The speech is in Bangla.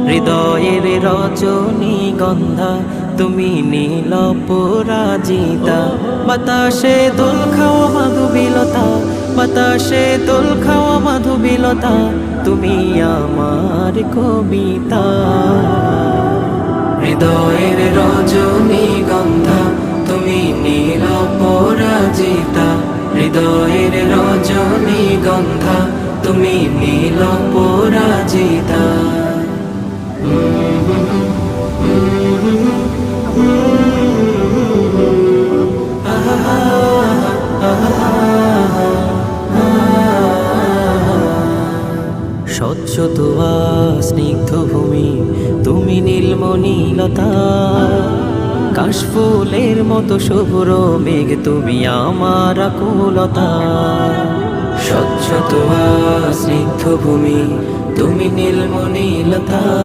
হৃদয়ের রজনীগন্ধা তুমি নীল পরাজিতা। বাতাসে দোল খাওয়া মাধুবিলতা, বাতাসে দোল খাওয়া মাধুবিলতা, তুমি আমার কবিতা। হৃদয়ের রজনীগন্ধা তুমি নীল পরাজিতা, হৃদয়ের রজনীগন্ধা তুমি নীল পরাজিতা। স্বচ্ছ তোয়া স্নিগ্ধ ভূমি তুমি নীলমণিলতা, কাশফুলের মতো শুভ্র মেঘ তুমি আমার আকুলতা। স্বচ্ছ তোয়া স্নিগ্ধ ভূমি তুমি নীলমণিলতা।